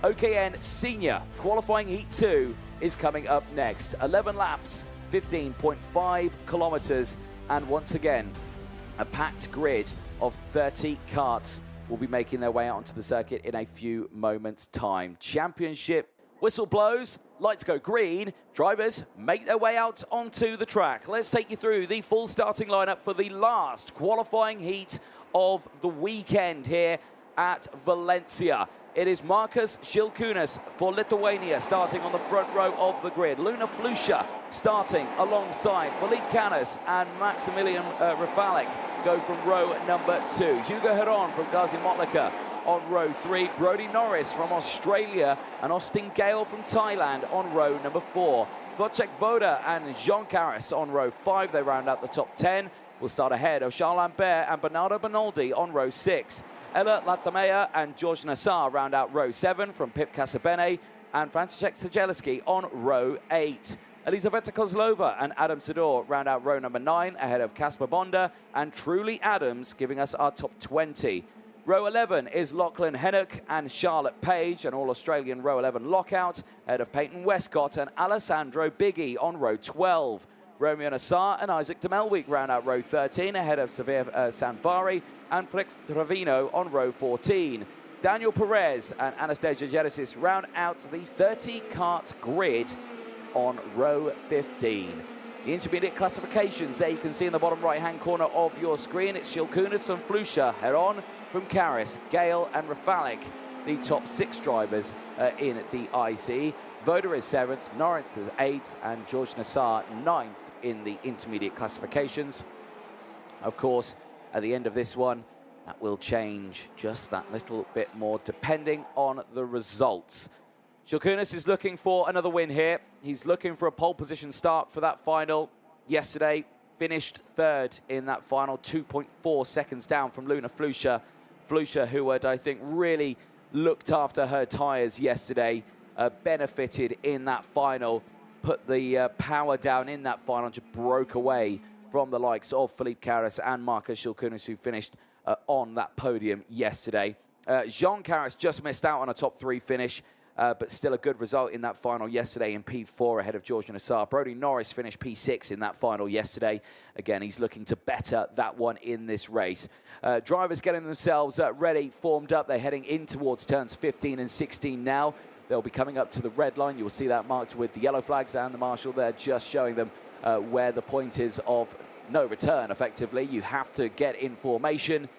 OKN Senior Qualifying Heat 2 is coming up next. 11 laps, 15.5 kilometers, and once again, a packed grid of 30 karts will be making their way out onto the circuit in a few moments' time. Championship whistle blows, lights go green, drivers make their way out onto the track. Let's take you through the full starting lineup for the last qualifying heat of the weekend here at Valencia. It is Markus Šilkūnas for Lithuania starting on the front row of the grid. Luna Flusha starting alongside Felipe Canas and Maximilian Rafalik go from row number 2. Hugo Heron from Gazi Motlaka on row 3. Brody Norris from Australia and Austin Gale from Thailand on row number 4. Wojciech Woda and Jean Caras on row 5. They round out the top 10. We'll start ahead of Charles Lambert and Bernardo Bonaldi on row 6. Ella Latamea and George Nassar round out row 7 from Pip Casabene and Franciszek Sajelski on row 8. Elizaveta Kozlova and Adam Sidor round out row number 9 ahead of Casper Bonda and Truly Adams giving us our top 20. Row 11 is Lachlan Hennock and Charlotte Page, an All-Australian row 11 lockout ahead of Peyton Westcott and Alessandro Biggie on row 12. Romeo Nassar and Isaac de Melwyk round out row 13 ahead of Severe Sanvari and Plix Travino on row 14. Daniel Perez and Anastasia Genesis round out the 30-kart grid on row 15. The intermediate classifications there you can see in the bottom right-hand corner of your screen. It's Šilkūnas and Flusha, Heron from Caris, Gale and Rafalik, the top 6 drivers in the IC. Voda is 7th, Norris is 8th, and George Nassar 9th in the intermediate classifications. Of course, at the end of this one, that will change just that little bit more depending on the results. Šilkūnas is looking for another win here. He's looking for a pole position start for that final. Yesterday, finished 3rd in that final, 2.4 seconds down from Luna Flusha. Flusha, who had, I think, really looked after her tyres yesterday, benefited in that final, put the power down in that final, just broke away from the likes of Felipe Caras and Markus Šilkūnas, who finished on that podium yesterday. Jean Caras just missed out on a top 3 finish, but still a good result in that final yesterday in P4 ahead of George Nassar. Brody Norris finished P6 in that final yesterday. Again, he's looking to better that one in this race. Drivers getting themselves ready, formed up. They're heading in towards turns 15 and 16 now. They'll be coming up to the red line. You will see that marked with the yellow flags and the marshal there just showing them where the point is of no return, effectively. You have to get in formation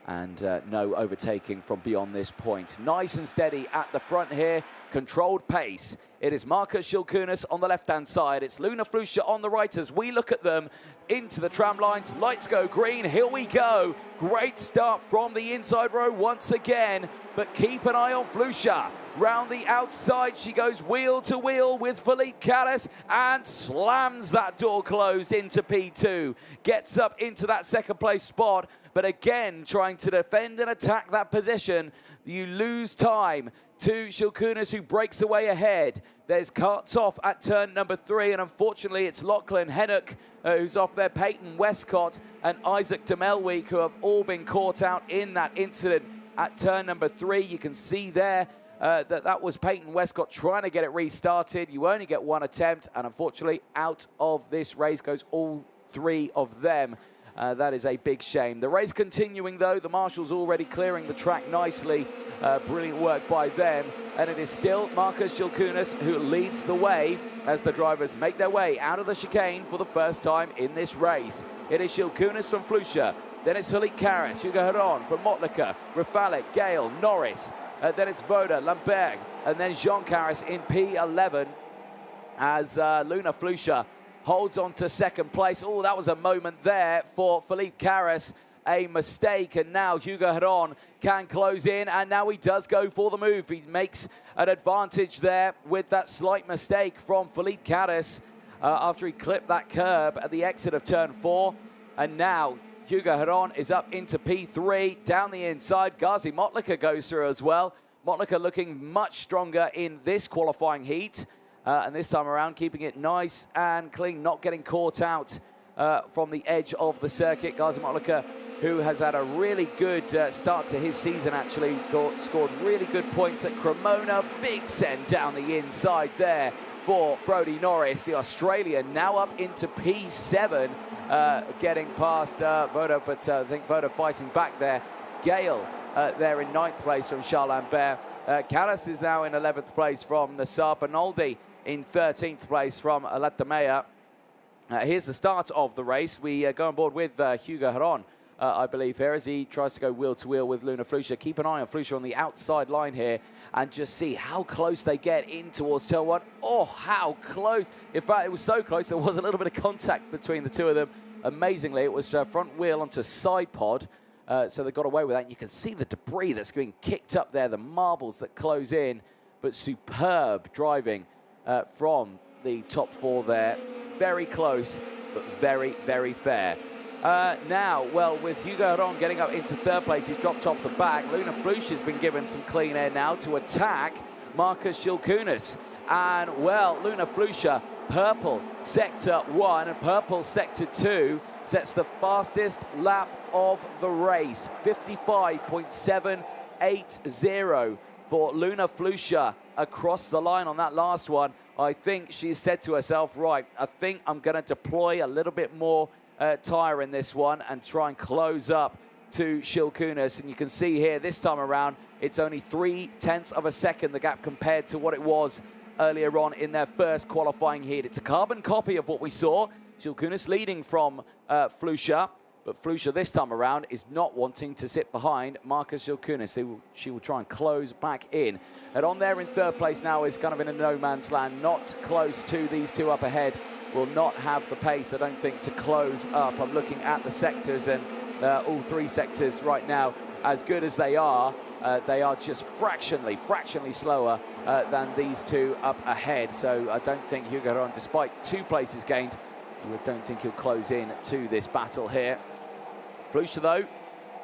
and no overtaking from beyond this point. Nice and steady at the front here, controlled pace. It is Markus Šilkūnas on the left-hand side. It's Luna Flusha on the right as we look at them into the tram lines. Lights go green, here we go. Great start from the inside row once again, but keep an eye on Flusha. Round the outside, she goes wheel to wheel with Felipe Caras and slams that door closed into P2. Gets up into that second place spot, but again, trying to defend and attack that position. You lose time to Šilkūnas, who breaks away ahead. There's carts off at turn number 3, and unfortunately, it's Lachlan Hennock who's off there, Peyton Westcott and Isaac de Melwyk, who have all been caught out in that incident at turn number 3. You can see there that was Peyton Westcott trying to get it restarted. You only get one attempt, and unfortunately, out of this race goes all 3 of them. That is a big shame. The race continuing, though. The marshals already clearing the track nicely. Brilliant work by them. And it is still Markus Šilkūnas who leads the way as the drivers make their way out of the chicane for the first time in this race. It is Šilkūnas from Flusha. Then it's Felipe Caras, Hugo Heron from Motlaka, Rafalik, Gale, Norris. Then it's Voda, Lambert, and then Jean Caras in P11 as Luna Flusha holds on to second place. Oh, that was a moment there for Felipe Caras. A mistake, and now Hugo Heron can close in, and now he does go for the move. He makes an advantage there with that slight mistake from Felipe Caras after he clipped that curb at the exit of turn 4. And now Hugo Heron is up into P3, down the inside. Gazi Motlaka goes through as well. Motlaka looking much stronger in this qualifying heat. And this time around, keeping it nice and clean, not getting caught out from the edge of the circuit. Gazi Motlaka, who has had a really good start to his season, actually scored really good points at Cremona. Big send down the inside there for Brodie Norris, the Australian, now up into P7, getting past Voda, but I think Voda fighting back there. Gale there in 9th place from Charles Lambert. Callas is now in 11th place from Nassar. Bernaldi in 13th place from Alatamea. Here's the start of the race. We go on board with Hugo Heron, I believe, here as he tries to go wheel to wheel with Luna Flusha. Keep an eye on Flusha on the outside line here and just see how close they get in towards turn 1. Oh, how close. In fact, it was so close there was a little bit of contact between the two of them. Amazingly, it was front wheel onto side pod. So they got away with that. And you can see the debris that's being kicked up there, the marbles that close in, but superb driving from the top 4 there. Very close, but very, very fair. Now, well, with Hugo Heron getting up into 3rd place, he's dropped off the back. Luna Flusha has been given some clean air now to attack Marcus Shilkunas. And, well, Luna Flusha, purple sector 1 and purple sector 2, sets the fastest lap of the race. 55.780 for Luna Flusha across the line on that last one. I think she's said to herself, right, I think I'm going to deploy a little bit more tyre in this one and try and close up to Shilkunas. And you can see here, this time around, it's only 0.3 of a second, the gap compared to what it was earlier on in their first qualifying heat. It's a carbon copy of what we saw. Shilkunas leading from Flusha, but Flusha this time around is not wanting to sit behind Marcus Shilkunas. She will try and close back in. And on there in 3rd place now is kind of in a no man's land, not close to these two up ahead. Will not have the pace, I don't think, to close up. I'm looking at the sectors, and all 3 sectors right now, as good as they are just fractionally slower than these two up ahead. So I don't think Hugo Heron, despite 2 places gained, I don't think he'll close in to this battle here. Flusha, though,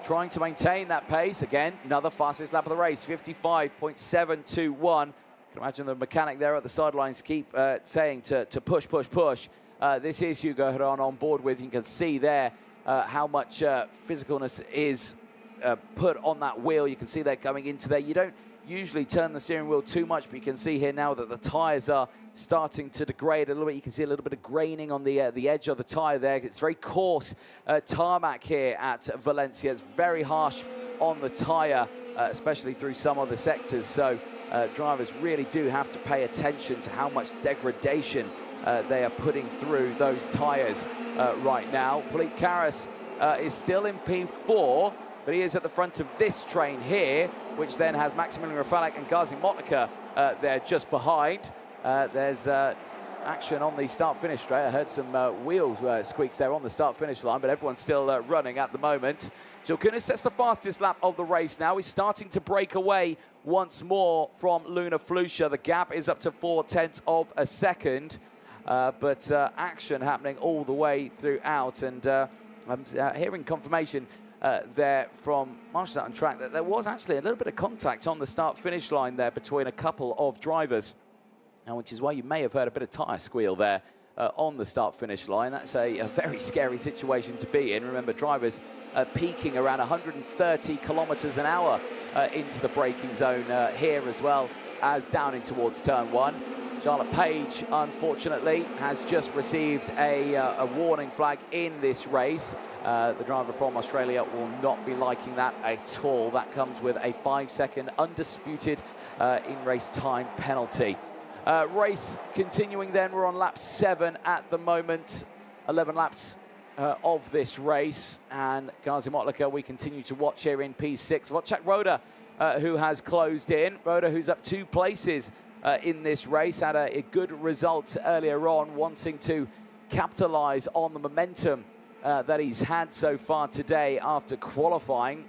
trying to maintain that pace. Again, another fastest lap of the race, 55.721. You can imagine the mechanic there at the sidelines keep saying to push, push, push. This is Hugo Heron on board with. You can see there how much physicalness is put on that wheel. You can see they're going into there. You don't usually turn the steering wheel too much, but you can see here now that the tyres are starting to degrade a little bit. You can see a little bit of graining on the edge of the tyre there. It's very coarse tarmac here at Valencia. It's very harsh on the tyre, especially through some of the sectors. So drivers really do have to pay attention to how much degradation they are putting through those tyres right now. Philippe Carras is still in P4, but he is at the front of this train here, which then has Maximilian Rafalek and Gazi Motlaka there just behind. There's action on the start-finish straight. I heard some wheels squeaks there on the start-finish line, but everyone's still running at the moment. Shilkunas sets the fastest lap of the race now. He's starting to break away once more from Luna Flusha. The gap is up to 0.4 of a second, but action happening all the way throughout. And I'm hearing confirmation there from Marshall on track that there was actually a little bit of contact on the start-finish line there between a couple of drivers, which is why you may have heard a bit of tyre squeal there on the start-finish line. That's a very scary situation to be in. Remember, drivers peaking around 130 kilometers an hour into the braking zone here, as well as down in towards turn 1. Charlotte Page, unfortunately, has just received a warning flag in this race. The driver from Australia will not be liking that at all. That comes with a 5-second undisputed in-race time penalty. Race continuing then. We're on lap 7 at the moment. 11 laps of this race. And Gazi Motlaka, we continue to watch here in P6. Wojciech Roda, who has closed in. Roda, who's up 2 places in this race, had a good result earlier on, wanting to capitalize on the momentum that he's had so far today after qualifying.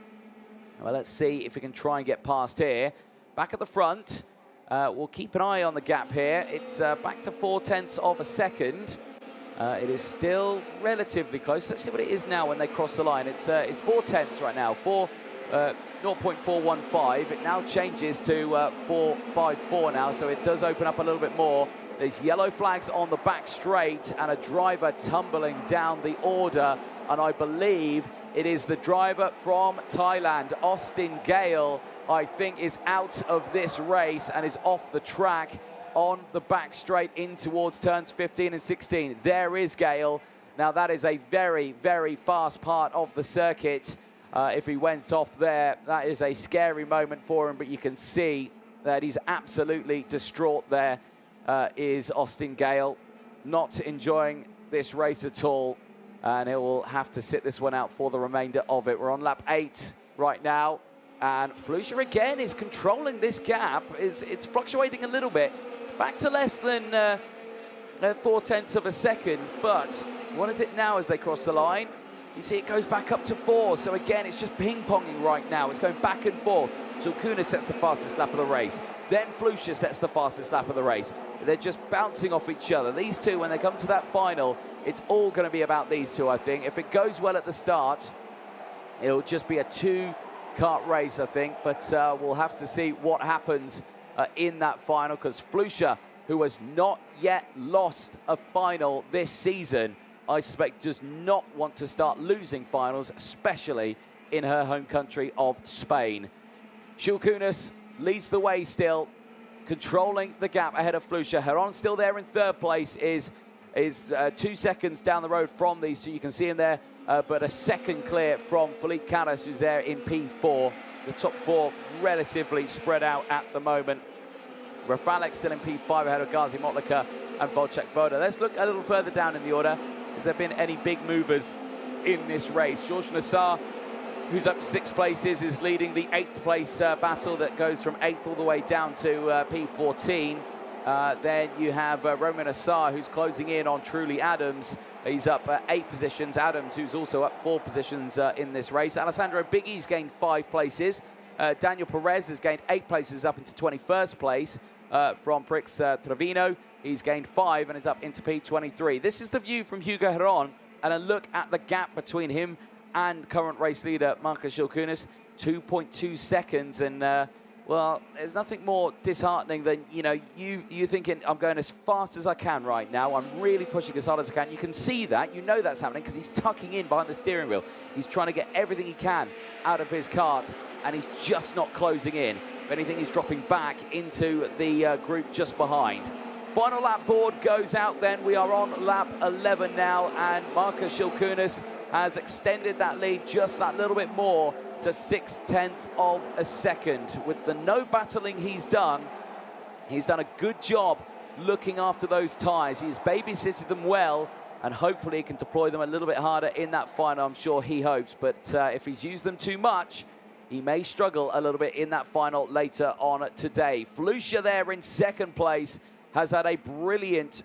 Well, let's see if we can try and get past here. Back at the front, we'll keep an eye on the gap here. It's back to 0.4 of a second. It is still relatively close. Let's see what it is now when they cross the line. It's 0.4 right now. 0.415. It now changes to 454 now, so it does open up a little bit more. There's yellow flags on the back straight and a driver tumbling down the order, and I believe it is the driver from Thailand, Austin Gale, I think is out of this race and is off the track on the back straight in towards turns 15 and 16. There is Gale. Now that is a very, very fast part of the circuit. If he went off there, that is a scary moment for him, but you can see that he's absolutely distraught there. Is Austin Gale, not enjoying this race at all, and he will have to sit this one out for the remainder of it. We're on lap 8 right now, and Flusha again is controlling this gap. It's fluctuating a little bit, back to less than 0.4 of a second, but what is it now as they cross the line? You see it goes back up to 4, so again it's just ping-ponging right now. It's going back and forth. Shilkunas sets the fastest lap of the race. Then Flusha sets the fastest lap of the race. They're just bouncing off each other. These two, when they come to that final, it's all going to be about these two, I think. If it goes well at the start, it'll just be a 2-kart race, I think. But we'll have to see what happens in that final, because Flusha, who has not yet lost a final this season, I suspect does not want to start losing finals, especially in her home country of Spain. Shilkunas leads the way still, controlling the gap ahead of Flusha. Heron still there in third place, is 2 seconds down the road from these two. You can see him there, but a second clear from Felipe Caras, who's there in P4. The top 4 relatively spread out at the moment. Rafalek still in P5 ahead of Gazi Motlaka and Volchek Voda. Let's look a little further down in the order. Has there been any big movers in this race? George Nassar, who's up 6 places, is leading the 8th place battle that goes from 8th all the way down to P14. Then you have Roman Assar, who's closing in on Truly Adams. He's up 8 positions. Adams, who's also up 4 positions in this race. Alessandro Biggie's gained 5 places. Daniel Perez has gained 8 places up into 21st place from Prix Trevino. He's gained 5 and is up into P23. This is the view from Hugo Heron, and a look at the gap between him and current race leader Marcus Shilkunas, 2.2 seconds. And well, there's nothing more disheartening than, you know, you thinking, I'm going as fast as I can right now. I'm really pushing as hard as I can. You can see that. You know that's happening because he's tucking in behind the steering wheel. He's trying to get everything he can out of his kart, and he's just not closing in. If anything, he's dropping back into the group just behind. Final lap board goes out then. We are on lap 11 now, and Marcus Shilkunas has extended that lead just that little bit more to 0.6 of a second. With the no battling he's done a good job looking after those tyres. He's babysitted them well, and hopefully he can deploy them a little bit harder in that final. I'm sure he hopes, but if he's used them too much, he may struggle a little bit in that final later on today. Flusha there in 2nd place has had a brilliant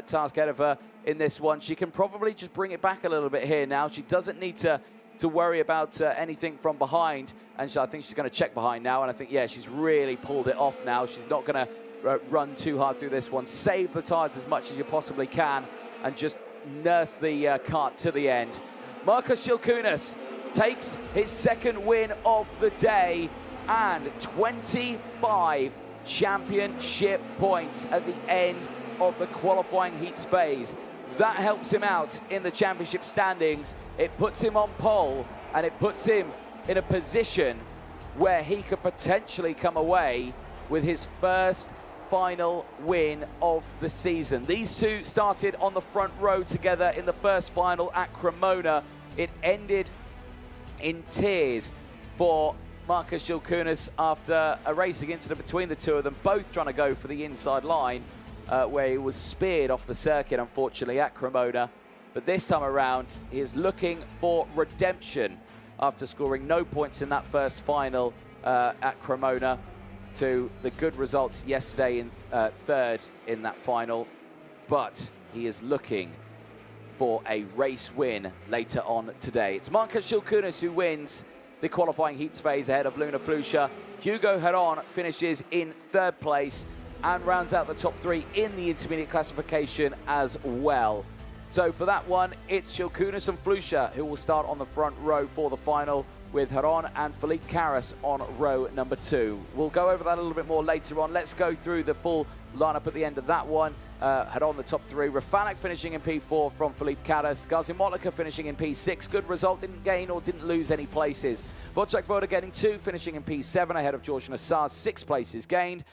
task ahead of her in this one. She can probably just bring it back a little bit here now. She doesn't need to worry about anything from behind, and so I think she's going to check behind now, and I think, yeah, she's really pulled it off now. She's not going to run too hard through this one. Save the tyres as much as you possibly can and just nurse the kart to the end. Marcus Shilkunas takes his 2nd win of the day and 25 championship points at the end of the qualifying heats phase. That helps him out in the championship standings. It puts him on pole, and it puts him in a position where he could potentially come away with his first final win of the season. These two started on the front row together in the first final at Cremona. It ended in tears for Marcus Shilkunas after a racing incident between the two of them, both trying to go for the inside line, where he was speared off the circuit, unfortunately, at Cremona. But this time around, he is looking for redemption after scoring no points in that first final at Cremona, to the good results yesterday in 3rd in that final. But he is looking for a race win later on today. It's Marcus Shilkunas who wins the qualifying heats phase ahead of Luna Flusha. Hugo Heron finishes in 3rd place and rounds out the top 3 in the intermediate classification as well. So for that one, it's Shilkunas and Flusha who will start on the front row for the final. with Haron and Philippe Carras on row number 2. We'll go over that a little bit more later on. Let's go through the full lineup at the end of that one. Haron the top 3, Rafanek finishing in P4 from Philippe Carras, Gaziemotlica finishing in P6, good result, didn't gain or didn't lose any places. Wojciech Woda getting 2, finishing in P7 ahead of George Nassar, 6 places gained.